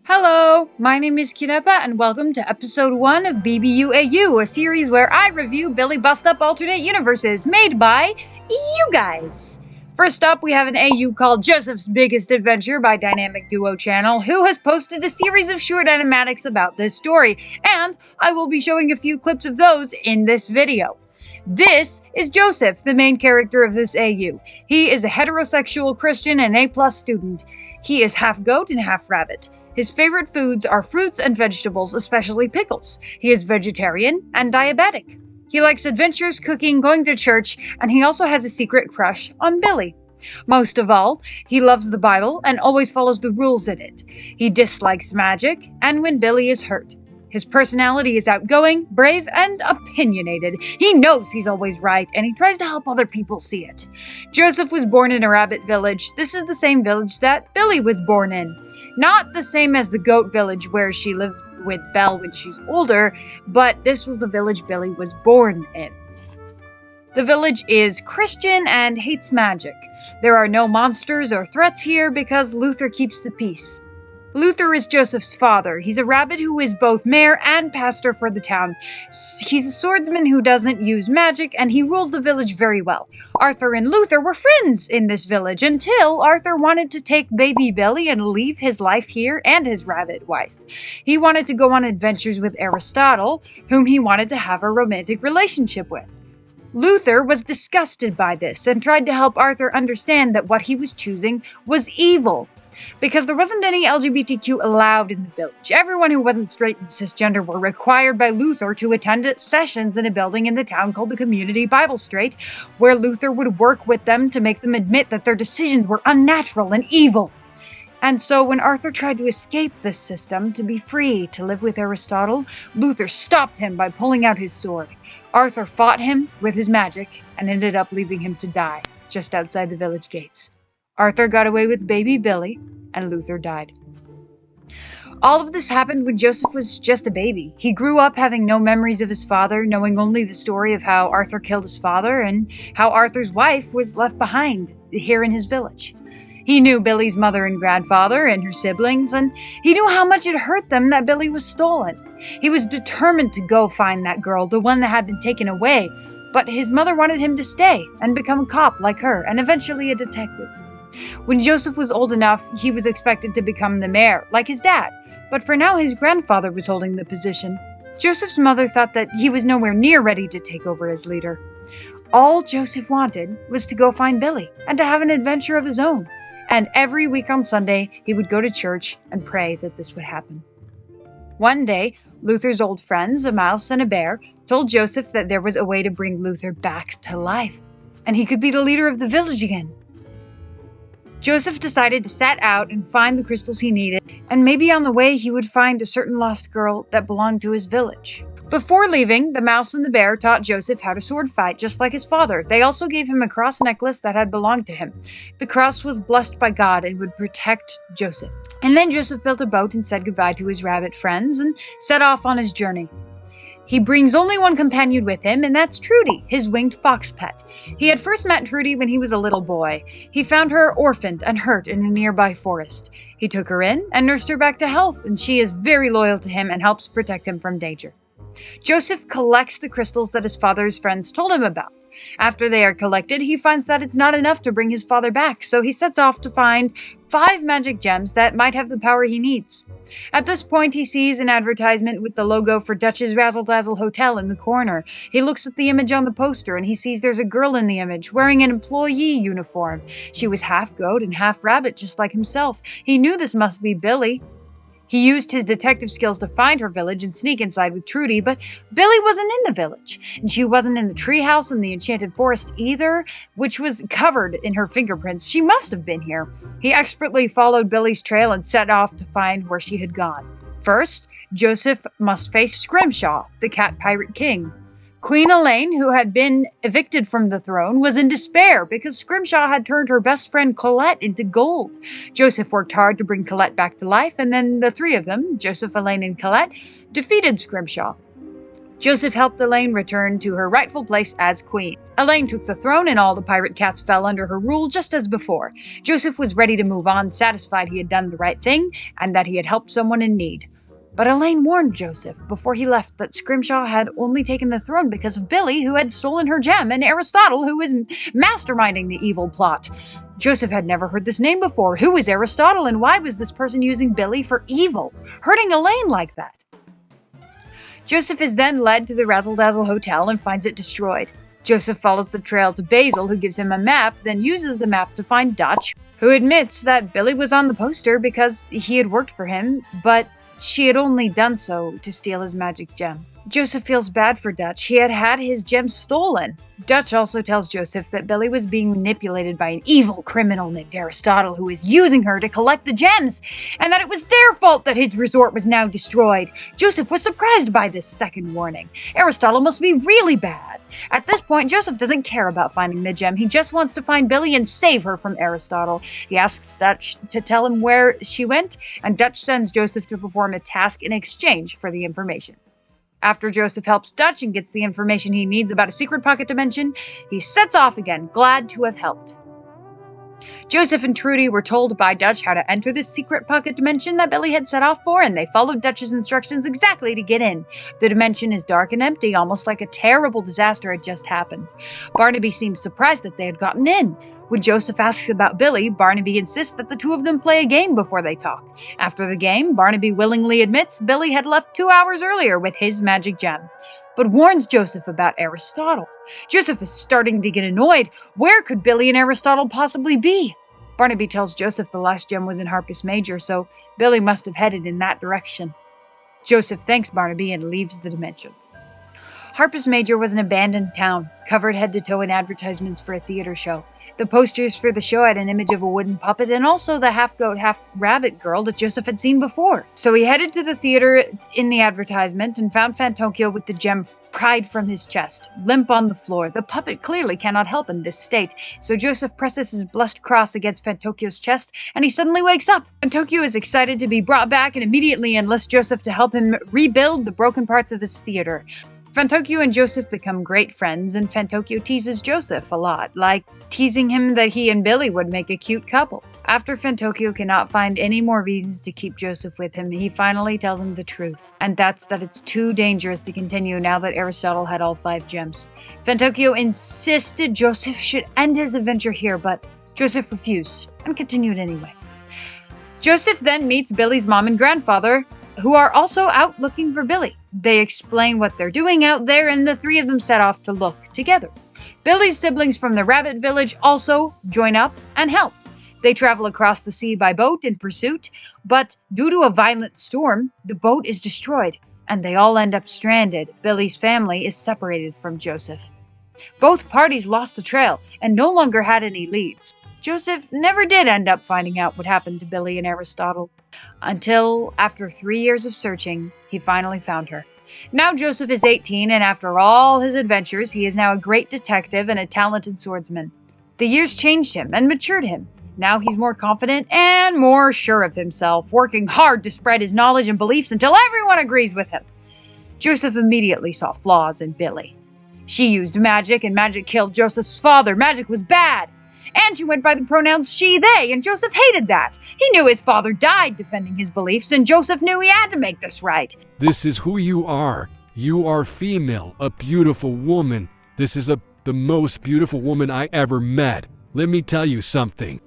Hello, my name is Kinepa and welcome to episode 1 of BBU AU, a series where I review Billie Bust Up alternate universes made by you guys. First up, we have an AU called Joseph's Biggest Adventure by Dynamic Duo Channel, who has posted a series of short animatics about this story, and I will be showing a few clips of those in this video. This is Joseph, the main character of this AU. He is a heterosexual Christian and A+ student. He is half goat and half rabbit. His favorite foods are fruits and vegetables, especially pickles. He is vegetarian and diabetic. He likes adventures, cooking, going to church, and he also has a secret crush on Billie. Most of all, he loves the Bible and always follows the rules in it. He dislikes magic and when Billie is hurt. His personality is outgoing, brave, and opinionated. He knows he's always right, and he tries to help other people see it. Joseph was born in a rabbit village. This is the same village that Billie was born in. Not the same as the goat village where she lived with Belle when she's older, but this was the village Billie was born in. The village is Christian and hates magic. There are no monsters or threats here because Luther keeps the peace. Luther is Joseph's father. He's a rabbit who is both mayor and pastor for the town. He's a swordsman who doesn't use magic, and he rules the village very well. Arthur and Luther were friends in this village until Arthur wanted to take baby Billie and leave his life here and his rabbit wife. He wanted to go on adventures with Aristotle, whom he wanted to have a romantic relationship with. Luther was disgusted by this and tried to help Arthur understand that what he was choosing was evil. Because there wasn't any LGBTQ allowed in the village. Everyone who wasn't straight and cisgender were required by Luther to attend sessions in a building in the town called the Community Bible Straight, where Luther would work with them to make them admit that their decisions were unnatural and evil. And so when Arthur tried to escape this system to be free to live with Aristotle, Luther stopped him by pulling out his sword. Arthur fought him with his magic and ended up leaving him to die just outside the village gates. Arthur got away with baby Billie, and Luther died. All of this happened when Joseph was just a baby. He grew up having no memories of his father, knowing only the story of how Arthur killed his father and how Arthur's wife was left behind here in his village. He knew Billie's mother and grandfather and her siblings, and he knew how much it hurt them that Billie was stolen. He was determined to go find that girl, the one that had been taken away, but his mother wanted him to stay and become a cop like her, and eventually a detective. When Joseph was old enough, he was expected to become the mayor, like his dad, but for now his grandfather was holding the position. Joseph's mother thought that he was nowhere near ready to take over as leader. All Joseph wanted was to go find Billie and to have an adventure of his own, and every week on Sunday he would go to church and pray that this would happen. One day, Luther's old friends, a mouse and a bear, told Joseph that there was a way to bring Luther back to life, and he could be the leader of the village again. Joseph decided to set out and find the crystals he needed, and maybe on the way he would find a certain lost girl that belonged to his village. Before leaving, the mouse and the bear taught Joseph how to sword fight, just like his father. They also gave him a cross necklace that had belonged to him. The cross was blessed by God and would protect Joseph. And then Joseph built a boat and said goodbye to his rabbit friends and set off on his journey. He brings only one companion with him, and that's Trudy, his winged fox pet. He had first met Trudy when he was a little boy. He found her orphaned and hurt in a nearby forest. He took her in and nursed her back to health, and she is very loyal to him and helps protect him from danger. Joseph collects the crystals that his father's friends told him about. After they are collected, he finds that it's not enough to bring his father back, so he sets off to find 5 magic gems that might have the power he needs. At this point, he sees an advertisement with the logo for Dutch's Razzle Dazzle Hotel in the corner. He looks at the image on the poster, and he sees there's a girl in the image wearing an employee uniform. She was half goat and half rabbit, just like himself. He knew this must be Billie. He used his detective skills to find her village and sneak inside with Trudy, but Billie wasn't in the village, and she wasn't in the treehouse in the enchanted forest either, which was covered in her fingerprints. She must have been here. He expertly followed Billie's trail and set off to find where she had gone. First, Joseph must face Scrimshaw, the cat pirate king. Queen Elaine, who had been evicted from the throne, was in despair because Scrimshaw had turned her best friend Colette into gold. Joseph worked hard to bring Colette back to life, and then the three of them, Joseph, Elaine, and Colette, defeated Scrimshaw. Joseph helped Elaine return to her rightful place as queen. Elaine took the throne and all the pirate cats fell under her rule just as before. Joseph was ready to move on, satisfied he had done the right thing and that he had helped someone in need. But Elaine warned Joseph before he left that Scrimshaw had only taken the throne because of Billie, who had stolen her gem, and Aristotle, who was masterminding the evil plot. Joseph had never heard this name before. Who was Aristotle, and why was this person using Billie for evil, hurting Elaine like that? Joseph is then led to the Razzle Dazzle Hotel and finds it destroyed. Joseph follows the trail to Basil, who gives him a map, then uses the map to find Dutch, who admits that Billie was on the poster because he had worked for him, but she had only done so to steal his magic gem. Joseph feels bad for Dutch. He had had his gem stolen. Dutch also tells Joseph that Billie was being manipulated by an evil criminal named Aristotle who was using her to collect the gems, and that it was their fault that his resort was now destroyed. Joseph was surprised by this second warning. Aristotle must be really bad. At this point, Joseph doesn't care about finding the gem. He just wants to find Billie and save her from Aristotle. He asks Dutch to tell him where she went, and Dutch sends Joseph to perform a task in exchange for the information. After Joseph helps Dutch and gets the information he needs about a secret pocket dimension, he sets off again, glad to have helped. Joseph and Trudy were told by Dutch how to enter this secret pocket dimension that Billie had set off for, and they followed Dutch's instructions exactly to get in. The dimension is dark and empty, almost like a terrible disaster had just happened. Barnaby seems surprised that they had gotten in. When Joseph asks about Billie, Barnaby insists that the two of them play a game before they talk. After the game, Barnaby willingly admits Billie had left 2 hours earlier with his magic gem, but warns Joseph about Aristotle. Joseph is starting to get annoyed. Where could Billie and Aristotle possibly be? Barnaby tells Joseph the last gem was in Harpus Major, so Billie must have headed in that direction. Joseph thanks Barnaby and leaves the dimension. Harpus Major was an abandoned town, covered head to toe in advertisements for a theater show. The posters for the show had an image of a wooden puppet and also the half-goat, half-rabbit girl that Joseph had seen before. So he headed to the theater in the advertisement and found Fantocchio with the gem pried from his chest, limp on the floor. The puppet clearly cannot help in this state, so Joseph presses his blessed cross against Fantocchio's chest and he suddenly wakes up. Fantocchio is excited to be brought back and immediately enlists Joseph to help him rebuild the broken parts of his theater. Fantocchio and Joseph become great friends, and Fantocchio teases Joseph a lot, like teasing him that he and Billie would make a cute couple. After Fantocchio cannot find any more reasons to keep Joseph with him, he finally tells him the truth, and that's that it's too dangerous to continue now that Aristotle had all 5 gems. Fantocchio insisted Joseph should end his adventure here, but Joseph refused, and continued anyway. Joseph then meets Billie's mom and grandfather, who are also out looking for Billie. They explain what they're doing out there, and the 3 of them set off to look together. Billie's siblings from the rabbit village also join up and help. They travel across the sea by boat in pursuit, but due to a violent storm, the boat is destroyed, and they all end up stranded. Billie's family is separated from Joseph. Both parties lost the trail and no longer had any leads. Joseph never did end up finding out what happened to Billie and Aristotle, until, after 3 years of searching, he finally found her. Now Joseph is 18, and after all his adventures, he is now a great detective and a talented swordsman. The years changed him and matured him. Now he's more confident and more sure of himself, working hard to spread his knowledge and beliefs until everyone agrees with him. Joseph immediately saw flaws in Billie. She used magic, and magic killed Joseph's father. Magic was bad. And she went by the pronouns she, they, and Joseph hated that. He knew his father died defending his beliefs, and Joseph knew he had to make this right. This is who you are. You are female, a beautiful woman. This is the most beautiful woman I ever met. Let me tell you something.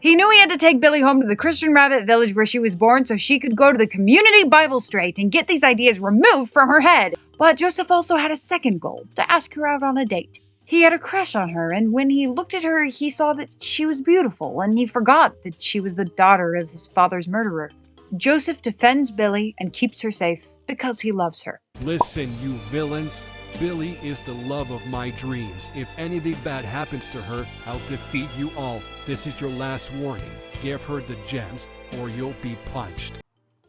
He knew he had to take Billie home to the Christian rabbit village where she was born so she could go to the community Bible straight and get these ideas removed from her head. But Joseph also had a second goal, to ask her out on a date. He had a crush on her, and when he looked at her, he saw that she was beautiful, and he forgot that she was the daughter of his father's murderer. Joseph defends Billie and keeps her safe because he loves her. Listen, you villains. Billie is the love of my dreams. If anything bad happens to her, I'll defeat you all. This is your last warning. Give her the gems, or you'll be punched.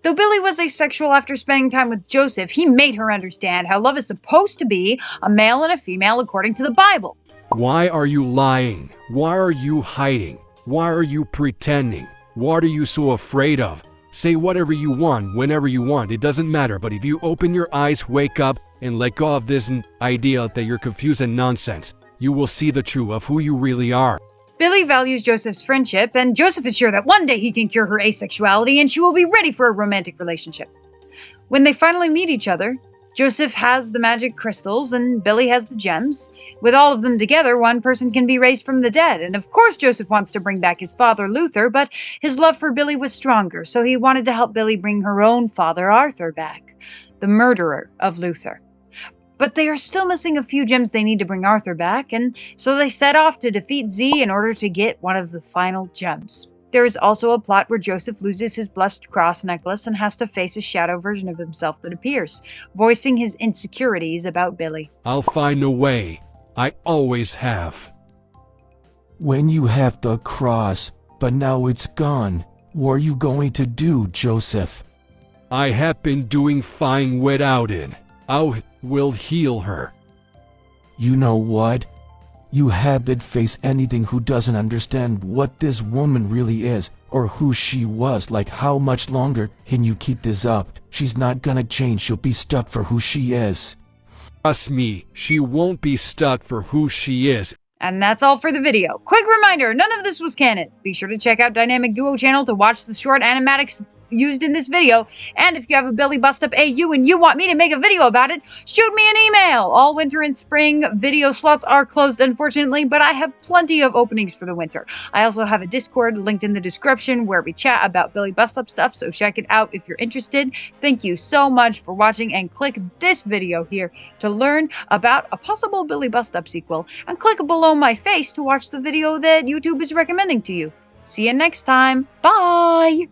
Though Billie was asexual after spending time with Joseph, he made her understand how love is supposed to be a male and a female according to the Bible. Why are you lying? Why are you hiding? Why are you pretending? What are you so afraid of? Say whatever you want, whenever you want. It doesn't matter, but if you open your eyes, wake up, and let go of this idea that you're confused and nonsense. You will see the truth of who you really are. Billie values Joseph's friendship, and Joseph is sure that one day he can cure her asexuality and she will be ready for a romantic relationship. When they finally meet each other, Joseph has the magic crystals and Billie has the gems. With all of them together, one person can be raised from the dead. And of course Joseph wants to bring back his father, Luther, but his love for Billie was stronger, so he wanted to help Billie bring her own father, Arthur, back, the murderer of Luther. But they are still missing a few gems they need to bring Arthur back, and so they set off to defeat Z in order to get one of the final gems. There is also a plot where Joseph loses his blessed cross necklace and has to face a shadow version of himself that appears, voicing his insecurities about Billie. I'll find a way. I always have. When you have the cross, but now it's gone, what are you going to do, Joseph? I have been doing fine without it. I will heal her. You know what? You haven't face anything who doesn't understand what this woman really is, or who she was. Like, how much longer can you keep this up? She's not gonna change, she'll be stuck for who she is. Trust me, she won't be stuck for who she is. And that's all for the video. Quick reminder, none of this was canon. Be sure to check out Dynamic Duo channel to watch the short animatics used in this video, and if you have a Billie Bust Up AU and you want me to make a video about it, shoot me an email. All winter and spring video slots are closed, unfortunately, but I have plenty of openings for the winter. I also have a Discord linked in the description where we chat about Billie Bust Up stuff, so check it out if you're interested. Thank you so much for watching, and click this video here to learn about a possible Billie Bust Up sequel, and click below my face to watch the video that YouTube is recommending to you. See you next time. Bye!